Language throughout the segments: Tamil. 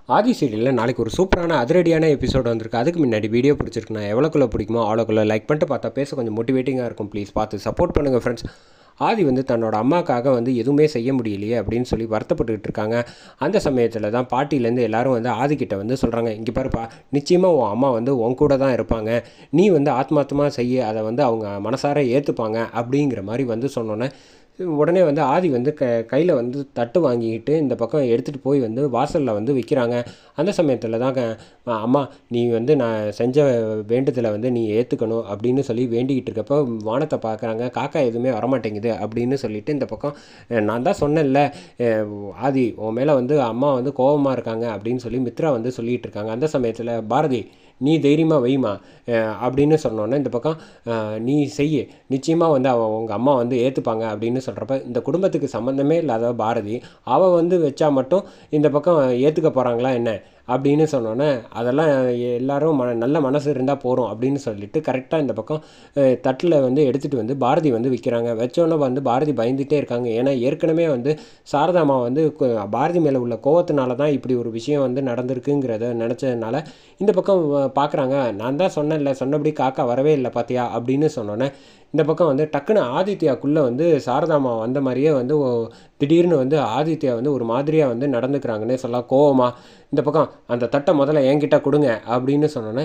ஆதி சீரியலில் நாளைக்கு ஒரு சூப்பரான அதிரடியான எபிசோடு வந்திருக்கு. அதுக்கு முன்னாடி வீடியோ பிடிச்சிருக்குண்ணா எவ்வளோக்குள்ளே பிடிக்குமோ அவ்வளோக்குள்ளே லைக் பண்ணிட்டு பார்த்தா பேச கொஞ்சம் மோட்டிவேட்டிங்காக இருக்கும். ப்ளீஸ் பார்த்து சப்போர்ட் பண்ணுங்கள் ஃப்ரெண்ட்ஸ். ஆதி வந்து தன்னோட அம்மாக்காக வந்து எதுவுமே செய்ய முடியலையே அப்படின்னு சொல்லி வருத்தப்பட்டுக்கிட்டு இருக்காங்க. அந்த சமயத்தில் தான் பாட்டிலேருந்து எல்லாரும் வந்து ஆதிக்கிட்ட வந்து சொல்கிறாங்க, இங்கே பாருப்பா, நிச்சயமாக உன் அம்மா வந்து உன் கூட தான் இருப்பாங்க, நீ வந்து ஆத்மார்த்தமாக செய்ய, அதை வந்து அவங்க மனசார ஏற்றுப்பாங்க அப்படிங்கிற மாதிரி வந்து சொன்னோன்னே உடனே வந்து ஆதி வந்து கையில் வந்து தட்டு வாங்கிக்கிட்டு இந்த பக்கம் எடுத்துகிட்டு போய் வந்து வாசலில் வந்து விற்கிறாங்க. அந்த சமயத்தில் தான் அம்மா நீ வந்து நான் செஞ்ச வேண்டுதலை வந்து நீ ஏற்றுக்கணும் அப்படின்னு சொல்லி வேண்டிக்கிட்டு இருக்கப்போ வானத்தை பார்க்குறாங்க. காக்கா எதுவுமே வரமாட்டேங்குது அப்படின்னு சொல்லிட்டு இந்த பக்கம் நான் தான் சொன்னேன்ல ஆதி உன் மேலே வந்து அம்மா வந்து கோபமாக இருக்காங்க அப்படின்னு சொல்லி மித்ரா வந்து சொல்லிகிட்டு இருக்காங்க. அந்த சமயத்தில் பாரதி நீ தைரியமாக வைமா அப்படின்னு சொன்னோன்னே இந்த பக்கம் நீ செய்ய, நிச்சயமாக வந்து உங்கள் அம்மா வந்து ஏற்றுப்பாங்க அப்படின்னு சொல்கிறப்ப இந்த குடும்பத்துக்கு சம்மந்தமே இல்லாத பாரதி அவள் வந்து வச்சா மட்டும் இந்த பக்கம் ஏற்றுக்க போகிறாங்களா என்ன அப்படின்னு சொன்னோன்னே அதெல்லாம் எல்லோரும் நல்ல மனசு இருந்தால் போகிறோம் அப்படின்னு சொல்லிட்டு கரெக்டாக இந்த பக்கம் தட்டில் வந்து எடுத்துகிட்டு வந்து பாரதி வந்து விற்கிறாங்க. வச்சோன்னே வந்து பாரதி பயந்துகிட்டே இருக்காங்க. ஏன்னா ஏற்கனவே வந்து சாரதாமா வந்து பாரதி மேலே உள்ள கோவத்தினால தான் இப்படி ஒரு விஷயம் வந்து நடந்திருக்குங்கிறத நினச்சதுனால இந்த பக்கம் பார்க்குறாங்க. நான் தான் சொன்னேன்ல, சொன்னபடி காக்கா வரவே இல்லை பார்த்தியா அப்படின்னு சொன்னோன்னே இந்த பக்கம் வந்து டக்குன்னு ஆதித்யாக்குள்ளே வந்து சாரதாமா வந்த மாதிரியே வந்து திடீர்னு வந்து ஆதித்யா வந்து ஒரு மாதிரியாக வந்து நடந்துக்கிறாங்கன்னே சொல்லலாம். கோவமாக இந்த பக்கம் அந்த தட்டை முதல்ல என்கிட்ட கொடுங்க அப்படின்னு சொன்னோன்னே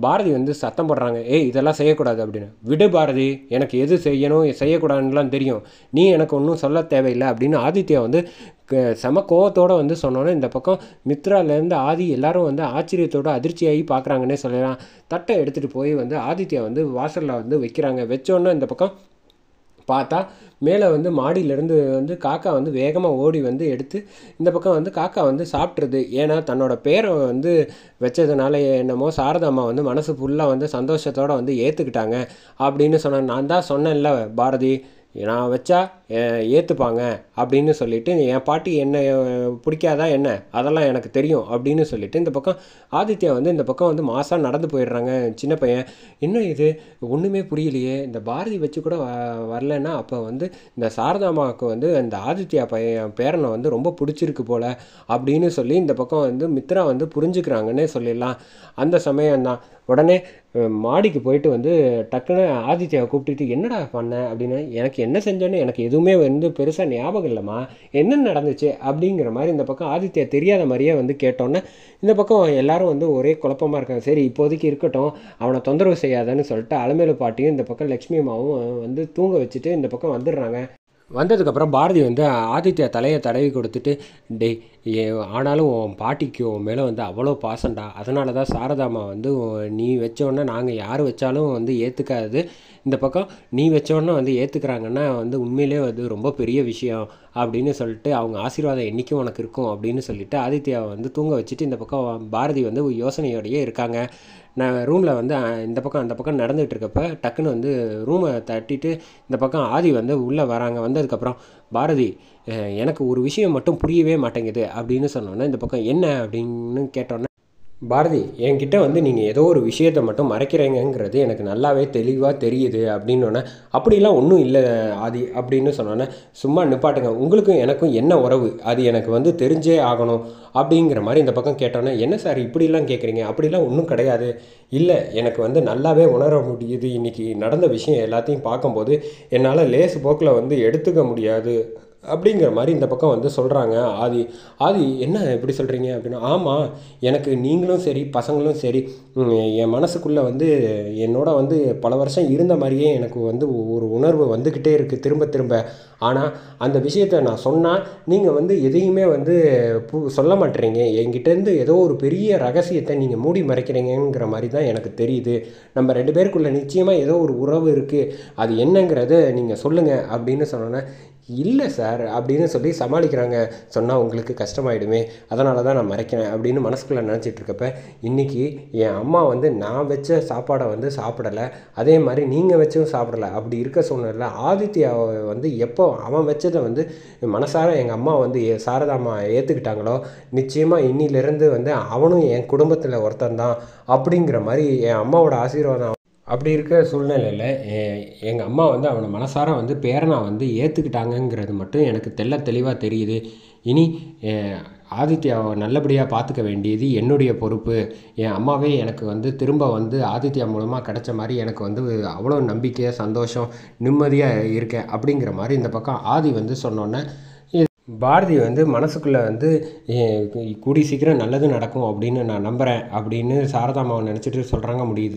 பாரதி வந்து சத்தம் போடுறாங்க, ஏய் இதெல்லாம் செய்யக்கூடாது அப்படின்னு. விடு பாரதி, எனக்கு எது செய்யணும் செய்யக்கூடாதுன்னெலாம் தெரியும், நீ எனக்கு ஒன்றும் சொல்ல தேவையில்லை அப்படின்னு ஆதித்யா வந்து செம கோவத்தோடு வந்து சொன்னோன்னே இந்த பக்கம் மித்ராலேருந்து ஆதி எல்லாரும் வந்து ஆச்சரியத்தோடு அதிர்ச்சியாகி பார்க்குறாங்கன்னே சொல்லலாம். தட்டை எடுத்துகிட்டு போய் வந்து ஆதித்யா வந்து வாசலில் வந்து வைக்கிறாங்க. வச்சோன்னே இந்த பக்கம் பார்த்தா மேலே வந்து மாடியிலேருந்து வந்து காக்கா வந்து வேகமாக ஓடி வந்து எடுத்து இந்த பக்கம் வந்து காக்கா வந்து சாப்பிட்ருது. ஏன்னா தன்னோட பேரை வந்து வச்சதுனால என்னமோ சாரதாம்மா வந்து மனசு ஃபுல்லாக வந்து சந்தோஷத்தோடு வந்து ஏற்றுக்கிட்டாங்க அப்படின்னு சொன்னேன். நான் தான் சொன்னேன்ல பாரதி, நான் வச்சா ஏற்றுப்பாங்க அப்படின்னு சொல்லிவிட்டு என் பாட்டி என்ன பிடிக்காதா என்ன, அதெல்லாம் எனக்கு தெரியும் அப்படின்னு சொல்லிவிட்டு இந்த பக்கம் ஆதித்யா வந்து இந்த பக்கம் வந்து மாசாக நடந்து போயிடுறாங்க. சின்ன பையன் இன்னும் இது ஒன்றுமே புரியலையே, இந்த பாரதி வச்சு கூட வரலன்னா அப்போ வந்து இந்த சாரதாமாவுக்கு வந்து இந்த ஆதித்யா பேரனை வந்து ரொம்ப பிடிச்சிருக்கு போல் அப்படின்னு சொல்லி இந்த பக்கம் வந்து மித்ரா வந்து புரிஞ்சுக்கிறாங்கன்னே சொல்லிடலாம். அந்த சமயம்தான் உடனே மாடிக்கு போயிட்டு வந்து டக்குன்னு ஆதித்யாவை கூப்பிட்டுட்டு என்னடா பண்ண அப்படின்னு. எனக்கு என்ன செஞ்சேன்னு எனக்கு எதுவுமே வந்து பெருசாக ஞாபகம் இல்லைம்மா, என்ன நடந்துச்சு அப்படிங்கிற மாதிரி இந்த பக்கம் ஆதித்யா தெரியாத மாதிரியே வந்து கேட்டோன்னே இந்த பக்கம் எல்லாரும் வந்து ஒரே குழப்பமாக இருக்காங்க. சரி இப்போதைக்கு இருக்கட்டும், அவனை தொந்தரவு செய்யாதன்னு சொல்லிட்டு அலமேலு பாட்டியும் இந்த பக்கம் லக்ஷ்மி அம்மாவும் வந்து தூங்க வச்சுட்டு இந்த பக்கம் வந்துடுறாங்க. வந்ததுக்கப்புறம் பாரதி வந்து ஆதித்யா தலையை தடவி கொடுத்துட்டு, டேய் ஆனாலும் உன் பாட்டிக்கு உன் மேலே வந்து அவ்வளோ பாசண்டா, அதனால தான் சாரதாம்மா வந்து நீ வச்சோன்னே நாங்கள் யார் வச்சாலும் வந்து ஏற்றுக்காது, இந்த பக்கம் நீ வச்சோன்னே வந்து ஏற்றுக்கிறாங்கன்னா வந்து உண்மையிலே வந்து ரொம்ப பெரிய விஷயம் அப்படின்னு சொல்லிட்டு அவங்க ஆசீர்வாதம் என்றைக்கும் உனக்கு இருக்கும் அப்படின்னு சொல்லிட்டு ஆதித்யாவை வந்து தூங்க வச்சுட்டு இந்த பக்கம் பாரதி வந்து யோசனையோடையே இருக்காங்க. நான் ரூமில் வந்து இந்த பக்கம் அந்த பக்கம் நடந்துகிட்டு இருக்கப்ப டக்குன்னு வந்து ரூமை தட்டிட்டு இந்த பக்கம் ஆதி வந்து உள்ளே வராங்க. வந்ததுக்கப்புறம் பாரதி எனக்கு ஒரு விஷயம் மட்டும் புரியவே மாட்டேங்குது அப்படின்னு சொன்னோன்னே இந்த பக்கம் என்ன அப்படின்னு கேட்டோன்னே பாரதி என்கிட்ட வந்து நீங்கள் ஏதோ ஒரு விஷயத்தை மட்டும் மறைக்கிறீங்கிறது எனக்கு நல்லாவே தெளிவாக தெரியுது அப்படின்னோடனே அப்படிலாம் ஒன்றும் இல்லை ஆதி அப்படின்னு சொன்னோன்னே சும்மா நிப்பாட்டுங்க, உங்களுக்கும் எனக்கும் என்ன உறவு அது எனக்கு வந்து தெரிஞ்சே ஆகணும் அப்படிங்கிற மாதிரி இந்த பக்கம் கேட்டோன்னே என்ன சார் இப்படிலாம் கேட்குறீங்க, அப்படிலாம் ஒன்றும் கிடையாது, இல்லை எனக்கு வந்து நல்லாவே உணர முடியுது, இன்றைக்கி நடந்த விஷயம் எல்லாத்தையும் பார்க்கும்போது என்னால் லேசு போக்கில் வந்து எடுத்துக்க முடியாது அப்படிங்கிற மாதிரி இந்த பக்கம் வந்து சொல்கிறாங்க. ஆதி என்ன இப்படி சொல்கிறீங்க அப்படின்னா, ஆமாம் எனக்கு நீங்களும் சரி பசங்களும் சரி என் மனசுக்குள்ளே வந்து என்னோட வந்து பல வருஷம் இருந்த மாதிரியே எனக்கு வந்து ஒரு உணர்வு வந்துக்கிட்டே இருக்குது திரும்ப திரும்ப. ஆனால் அந்த விஷயத்தை நான் சொன்னால் நீங்கள் வந்து எதையுமே வந்து சொல்ல மாட்டேறீங்க, என்கிட்டேருந்து ஏதோ ஒரு பெரிய ரகசியத்தை நீங்கள் மூடி மறைக்கிறீங்கிற மாதிரி தான் எனக்கு தெரியுது, நம்ம 2 பேருக்குள்ளே நிச்சயமாக ஏதோ ஒரு உறவு இருக்குது, அது என்னங்கிறத நீங்கள் சொல்லுங்கள் அப்படின்னு சொன்னோன்னே இல்லை சார் அப்படின்னு சொல்லி சமாளிக்கிறாங்க. சொன்னால் உங்களுக்கு கஷ்டமாயிடுமே, அதனால தான் நான் மறைக்கிறேன் அப்படின்னு மனசுக்குள்ளே நினச்சிட்டு இருக்கப்ப இன்றைக்கி என் அம்மா வந்து நான் வச்ச சாப்பாடை வந்து சாப்பிடலை, அதே மாதிரி நீங்கள் வச்சும் சாப்பிடலை, அப்படி இருக்க சூழ்நிலை ஆதித்யாவை வந்து எப்போ அவன் வச்சதை வந்து மனசார எங்கள் அம்மா வந்து சாரதாம்மா ஏற்றுக்கிட்டாங்களோ நிச்சயமாக இன்னிலேருந்து வந்து அவனும் என் குடும்பத்தில் ஒருத்தன் தான் அப்படிங்கிற மாதிரி என் அம்மாவோட ஆசீர்வாதம். அப்படி இருக்க சூழ்நிலையில் எங்கள் அம்மா வந்து அவனை மனசார வந்து பேரனை வந்து ஏற்றுக்கிட்டாங்கங்கிறது மட்டும் எனக்கு தெளிவாக தெரியுது. இனி ஆதித்யாவை நல்லபடியாக பார்த்துக்க வேண்டியது என்னுடைய பொறுப்பு. என் அம்மாவே எனக்கு வந்து திரும்ப வந்து ஆதித்யா மூலமாக கிடைச்ச மாதிரி எனக்கு வந்து அவ்வளோ நம்பிக்கை, சந்தோஷம், நிம்மதியாக இருக்கேன் அப்படிங்கிற மாதிரி இந்த பக்கம் ஆதி வந்து சொன்னோன்னே பாரதி வந்து மனசுக்குள்ளே வந்து கூடி சீக்கிரம் நல்லது நடக்கும் அப்படின்னு நான் நம்புகிறேன் அப்படின்னு சாரதாமாவை நினச்சிட்டு சொல்கிறாங்க. முடியுது.